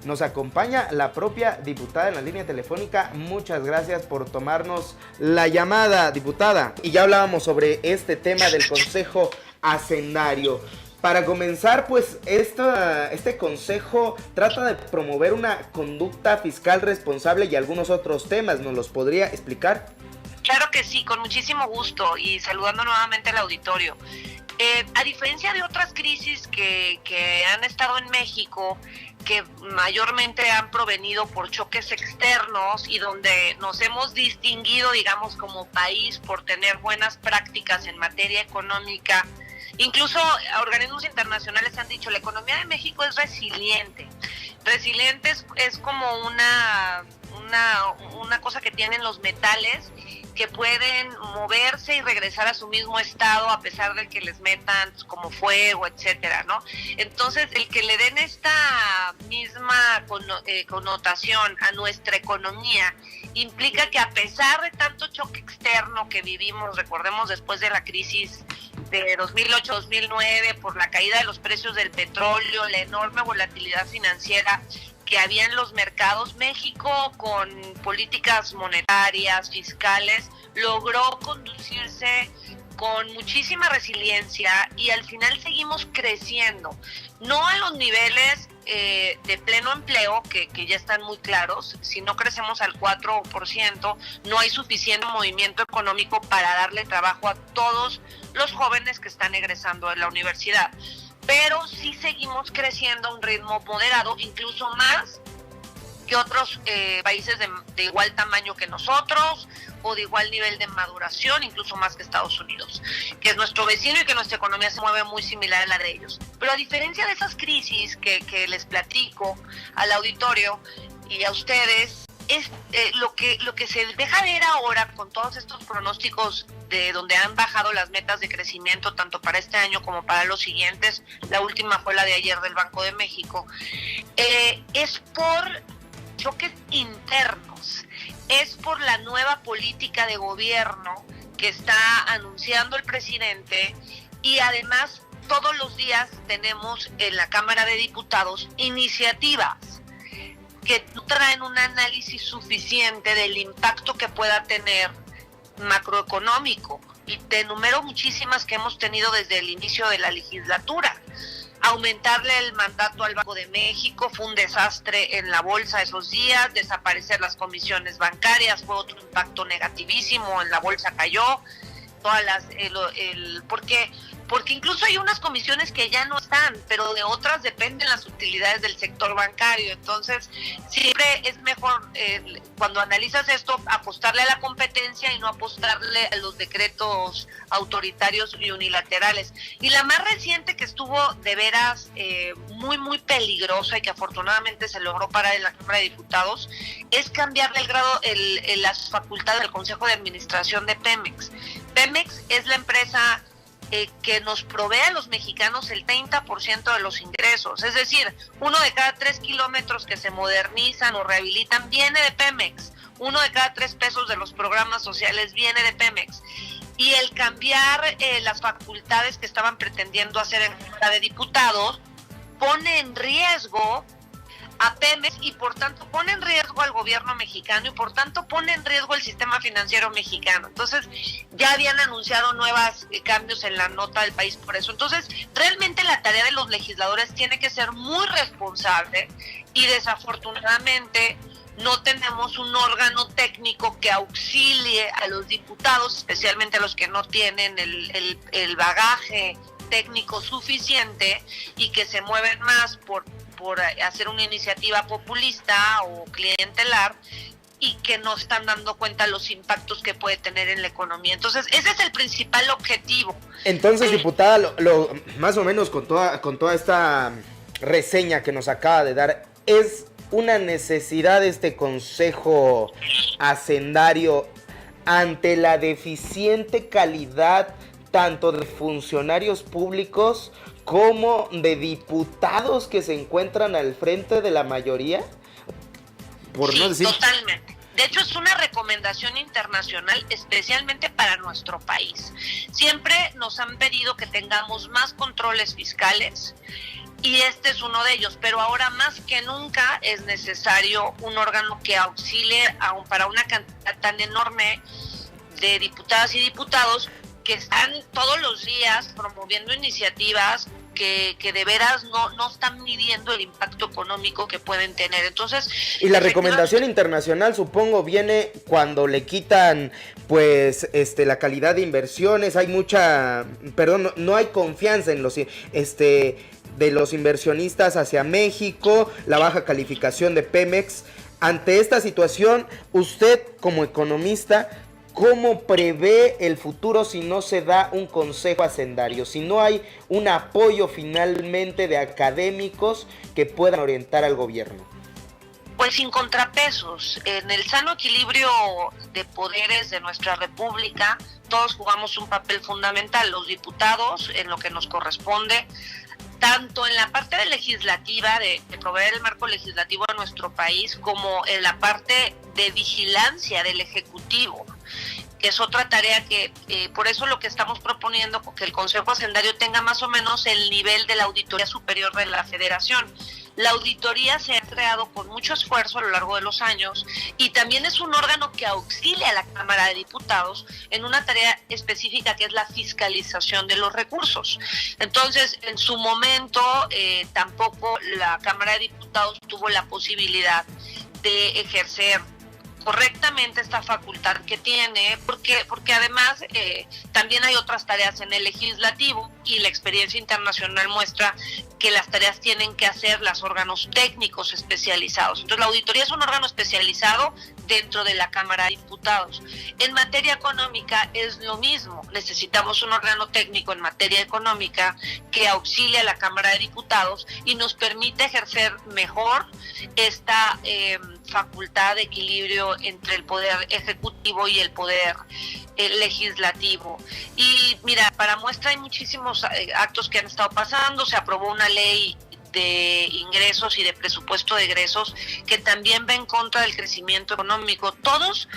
Nos acompaña la propia diputada en la línea telefónica. Muchas gracias por tomarnos la llamada, diputada. Y ya hablábamos sobre este tema del Consejo Hacendario. Para comenzar, pues este consejo trata de promover una conducta fiscal responsable y algunos otros temas. ¿Nos los podría explicar? Claro que sí, con muchísimo gusto y saludando nuevamente al auditorio. A diferencia de otras crisis que han estado en México, que mayormente han provenido por choques externos y donde nos hemos distinguido, digamos, como país por tener buenas prácticas en materia económica. Incluso organismos internacionales han dicho, la economía de México es resiliente. Resiliente es como una cosa que tienen los metales, que pueden moverse y regresar a su mismo estado a pesar de que les metan como fuego, etcétera, ¿no? Entonces, el que le den esta misma connotación a nuestra economía implica que a pesar de tanto choque externo que vivimos, recordemos después de la crisis de 2008-2009, por la caída de los precios del petróleo, la enorme volatilidad financiera que había en los mercados, México con políticas monetarias, fiscales, logró conducirse con muchísima resiliencia y al final seguimos creciendo, no a los niveles de pleno empleo, que ya están muy claros. Si no crecemos al 4%, no hay suficiente movimiento económico para darle trabajo a todos los jóvenes que están egresando de la universidad. Pero sí seguimos creciendo a un ritmo moderado, incluso más que otros países de igual tamaño que nosotros o de igual nivel de maduración, incluso más que Estados Unidos, que es nuestro vecino y que nuestra economía se mueve muy similar a la de ellos. Pero a diferencia de esas crisis que les platico al auditorio y a ustedes, es lo que se deja ver ahora con todos estos pronósticos de donde han bajado las metas de crecimiento tanto para este año como para los siguientes. La última fue la de ayer del Banco de México. Es por choques internos, es por la nueva política de gobierno que está anunciando el presidente, y además todos los días tenemos en la Cámara de Diputados iniciativas que no traen un análisis suficiente del impacto que pueda tener macroeconómico, y te enumero muchísimas que hemos tenido desde el inicio de la legislatura. Aumentarle el mandato al Banco de México fue un desastre en la bolsa esos días. Desaparecer las comisiones bancarias fue otro impacto negativísimo, en la bolsa cayó. Todas las porque incluso hay unas comisiones que ya no están, pero de otras dependen las utilidades del sector bancario. Entonces, siempre es mejor, cuando analizas esto, apostarle a la competencia y no apostarle a los decretos autoritarios y unilaterales. Y la más reciente, que estuvo de veras muy, muy peligrosa y que afortunadamente se logró parar en la Cámara de Diputados, es cambiarle el grado, las facultades del Consejo de Administración de Pemex. Pemex es la empresa que nos provee a los mexicanos el 30% de los ingresos. Es decir, 1 de cada 3 kilómetros que se modernizan o rehabilitan viene de Pemex. 1 de cada 3 pesos de los programas sociales viene de Pemex. Y el cambiar las facultades que estaban pretendiendo hacer en la Cámara de Diputados pone en riesgo a Pemex y por tanto pone en riesgo al gobierno mexicano y por tanto pone en riesgo el sistema financiero mexicano. Entonces ya habían anunciado nuevos cambios en la nota del país por eso. Entonces realmente la tarea de los legisladores tiene que ser muy responsable, y desafortunadamente no tenemos un órgano técnico que auxilie a los diputados, especialmente a los que no tienen el bagaje técnico suficiente y que se mueven más por hacer una iniciativa populista o clientelar, y que no están dando cuenta los impactos que puede tener en la economía. Entonces, ese es el principal objetivo. Entonces, diputada, más o menos con toda esta reseña que nos acaba de dar, ¿es una necesidad este Consejo Hacendario ante la deficiente calidad tanto de funcionarios públicos como de diputados que se encuentran al frente de la mayoría? Por sí, no decir... Totalmente. De hecho, es una recomendación internacional especialmente para nuestro país. Siempre nos han pedido que tengamos más controles fiscales, y este es uno de ellos, pero ahora más que nunca es necesario un órgano que auxilie para una cantidad tan enorme de diputadas y diputados que están todos los días promoviendo iniciativas que de veras no están midiendo el impacto económico que pueden tener. Entonces, y la recomendación internacional, supongo, viene cuando le quitan pues la calidad de inversiones, no hay confianza en los de los inversionistas hacia México, la baja calificación de Pemex. Ante esta situación, usted como economista, ¿cómo prevé el futuro si no se da un consejo hacendario? Si no hay un apoyo finalmente de académicos que puedan orientar al gobierno. Pues sin contrapesos, en el sano equilibrio de poderes de nuestra república, todos jugamos un papel fundamental, los diputados en lo que nos corresponde, tanto en la parte legislativa, de proveer el marco legislativo a nuestro país, como en la parte de vigilancia del Ejecutivo, que es otra tarea que, por eso lo que estamos proponiendo, que el Consejo Hacendario tenga más o menos el nivel de la Auditoría Superior de la Federación. La auditoría se ha creado con mucho esfuerzo a lo largo de los años y también es un órgano que auxilia a la Cámara de Diputados en una tarea específica que es la fiscalización de los recursos. Entonces, en su momento, tampoco la Cámara de Diputados tuvo la posibilidad de ejercer correctamente esta facultad que tiene, porque además también hay otras tareas en el legislativo y la experiencia internacional muestra que las tareas tienen que hacer los órganos técnicos especializados. Entonces la auditoría es un órgano especializado dentro de la Cámara de Diputados. En materia económica es lo mismo, necesitamos un órgano técnico en materia económica que auxilie a la Cámara de Diputados y nos permite ejercer mejor esta facultad de equilibrio entre el poder ejecutivo y el poder legislativo. Y mira, para muestra hay muchísimos actos que han estado pasando. Se aprobó una ley de ingresos y de presupuesto de egresos que también va en contra del crecimiento económico. Todas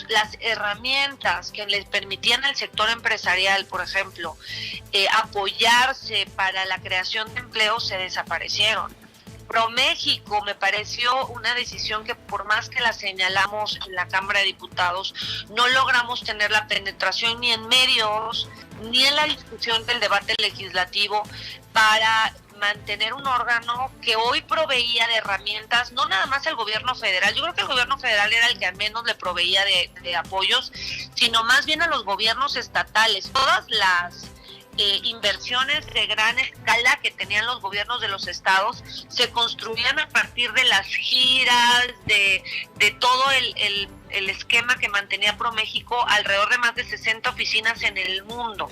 las herramientas que les permitían al sector empresarial, por ejemplo, apoyarse para la creación de empleo, se desaparecieron. ProMéxico me pareció una decisión que, por más que la señalamos en la Cámara de Diputados, no logramos tener la penetración ni en medios ni en la discusión del debate legislativo para mantener un órgano que hoy proveía de herramientas, no nada más el gobierno federal. Yo creo que el gobierno federal era el que al menos le proveía de apoyos, sino más bien a los gobiernos estatales. Todas las inversiones de gran escala que tenían los gobiernos de los estados se construían a partir de las giras, de todo el esquema que mantenía ProMéxico alrededor de más de 60 oficinas en el mundo.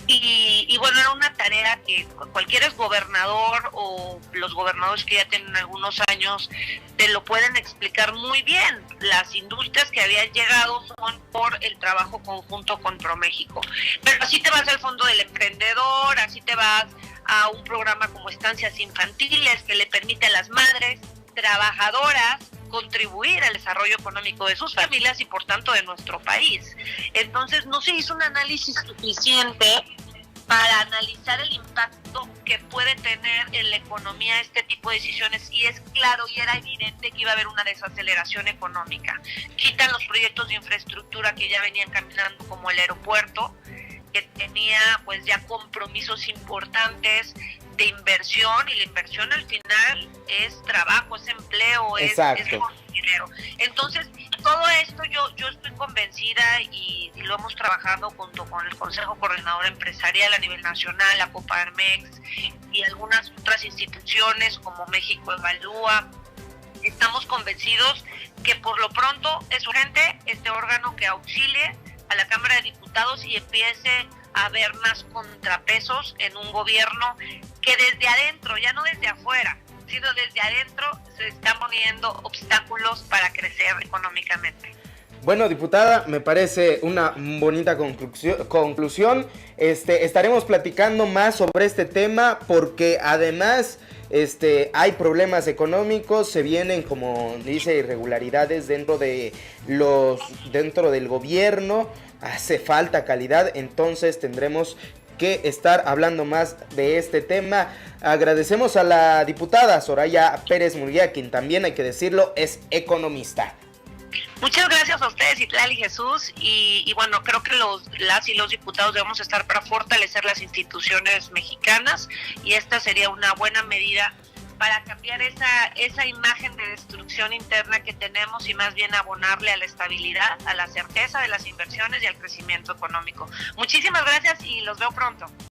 Y bueno, era una tarea que cualquier exgobernador o los gobernadores que ya tienen algunos años te lo pueden explicar muy bien. Las industrias que habían llegado son por el trabajo conjunto con ProMéxico. Pero así te vas al Fondo del Emprendedor, así te vas a un programa como Estancias Infantiles que le permite a las madres trabajadoras contribuir al desarrollo económico de sus familias y por tanto de nuestro país. Entonces no se hizo un análisis suficiente para analizar el impacto que puede tener en la economía este tipo de decisiones, y es claro y era evidente que iba a haber una desaceleración económica. Quitan los proyectos de infraestructura que ya venían caminando, como el aeropuerto, que tenía pues ya compromisos importantes de inversión, y la inversión al final es trabajo, es empleo, es dinero. Entonces, todo esto yo estoy convencida y lo hemos trabajado junto con el Consejo Coordinador Empresarial a nivel nacional, la Coparmex y algunas otras instituciones como México Evalúa. Estamos convencidos que por lo pronto es urgente este órgano que auxilie a la Cámara de Diputados y empiece a haber más contrapesos en un gobierno que desde adentro, ya no desde afuera, sino desde adentro se están poniendo obstáculos para crecer económicamente. Bueno, diputada, me parece una bonita conclusión. Estaremos platicando más sobre este tema porque además hay problemas económicos, se vienen, como dice, irregularidades dentro del gobierno, hace falta calidad, entonces tendremos que estar hablando más de este tema. Agradecemos a la diputada Soraya Pérez Murguía, quien también, hay que decirlo, es economista. Muchas gracias a ustedes, Itlal y Jesús, y bueno, creo que las y los diputados debemos estar para fortalecer las instituciones mexicanas, y esta sería una buena medida para cambiar esa imagen de destrucción interna que tenemos y más bien abonarle a la estabilidad, a la certeza de las inversiones y al crecimiento económico. Muchísimas gracias y los veo pronto.